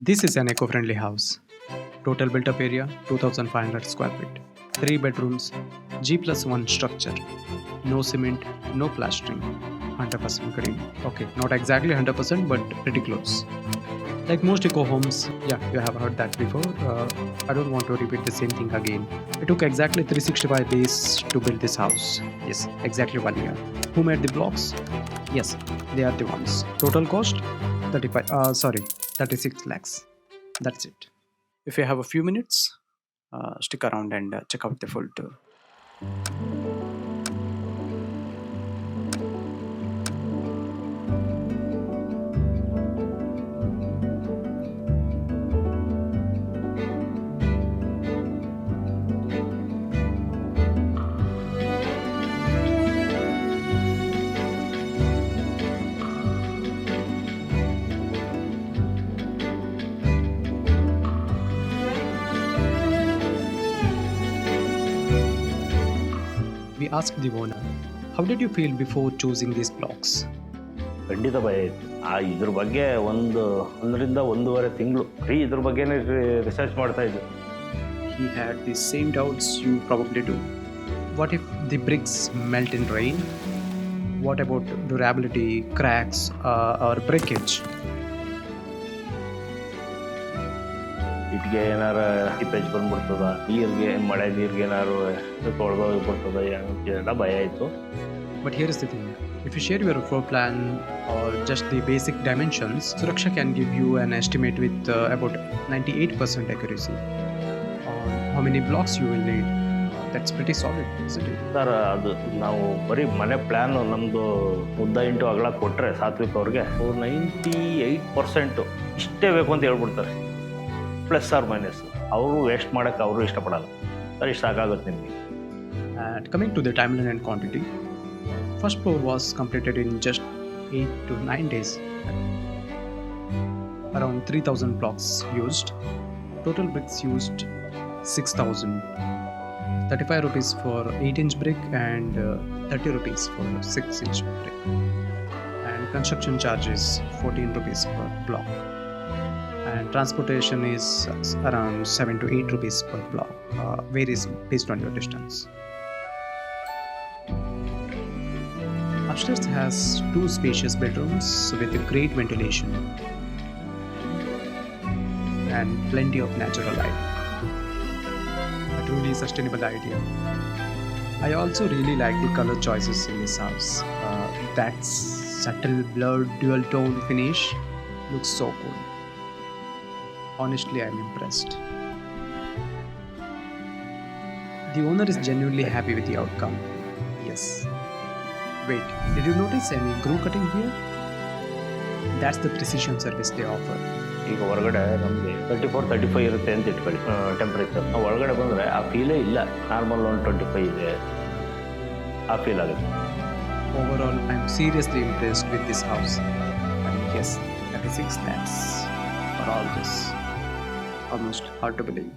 This is an eco-friendly house. Total built-up area 2,500 square feet. 3 bedrooms, G+1 structure. No cement, no plastering. 100% green. Okay, not exactly 100%, but pretty close. Like most eco homes, yeah, you have heard that before. I don't want to repeat the same thing again. It took exactly 365 days to build this house. Yes, exactly 1 year. Who made the blocks? Yes, they are the ones. Total cost 36 lakhs. That's it. If you have a few minutes, stick around and check out the full tour. We asked the owner, how did you feel before choosing these blocks? ಖಂಡಿತ ಭಯ ಇತ್ತು. ಇದ್ರ ಬಗ್ಗೆ ಒಂದರಿಂದ ಒಂದೂವರೆ ತಿಂಗಳು ಇದ್ರ ಬಗ್ಗೆನೇ ರಿಸರ್ಚ್ ಮಾಡ್ತಾ ಇದ್ದೆ. He had the same doubts you probably do. What if the bricks melt in rain? What about durability, cracks, or breakage? ಇಟ್ಟಿಗೆ ಏನಾರ ಟಿಪ್ಪೇಜ್ ಬಂದ್ಬಿಡ್ತದ, ಮಳೆ ನೀರಿಗೆ ಏನಾರು ತೊಳೆದೋಗ್ಬಿಡ್ತದ ಎಲ್ಲ ಭಯ ಇತ್ತು. But here is the thing. If you share your floor plan or just the basic dimensions, Suraksha can give you an estimate with about 98% accuracy on how many blocks you will need. That's pretty solid, isn't it? Sir, ಅದು ನಾವು ಬರೀ ಮನೆ plan ನಮ್ಮದು ಉದ್ದ into ಅಗಲ ಕೊಟ್ಟರೆ ಸಾತ್ವಿಕ್ ಅವ್ರಿಗೆ 98% ಇಷ್ಟೇ ಬೇಕು ಅಂತ ಹೇಳ್ಬಿಡ್ತಾರೆ. ಪ್ಲಸ್ ಆರ್ ಮೈನಸ್ ಅವರು ವೇಸ್ಟ್ ಮಾಡೋಕ್ಕೆ ಅವರು ಇಷ್ಟಪಡಲ್ಲ. ಸರ್, ಇಷ್ಟು ಸಾಕಾಗುತ್ತೆ ನಿಮಗೆ. And coming to the timeline and quantity, first floor was completed in just 8 to 9 days. Around 3,000 blocks used. Total bricks used 6,000. 35 rupees for 8-inch brick and 30 rupees for 6-inch brick. And construction charges 14 rupees per block. And transportation is around 7 to 8 rupees per block. Varies based on your distance. Upstairs has 2 spacious bedrooms with great ventilation and plenty of natural light. A truly sustainable idea. I also really like the color choices in this house. That subtle blurred dual tone finish looks so cool. Honestly, I'm impressed. The owner is genuinely happy with the outcome. Yes. Wait, did you notice any groove cutting here? That's the precision service they offer. ಈಗ ಹೊರಗಡೆ ನಮಗೆ 34-35 ಇರುತ್ತೆ ಅಂತ ಇಟ್ಕೊಳ್ಳಿ temperature. ನಾವು ಒಳಗಡೆ ಬಂದರೆ ಆ ಫೀಲೇ ಇಲ್ಲ. ನಾರ್ಮಲ್ ಒಂದು 25 ಇದೆ, ಆ ಫೀಲ್ ಆಗುತ್ತೆ. Overall, I'm seriously impressed with this house. And yes, 36 lakhs for all this. Almost hard to believe.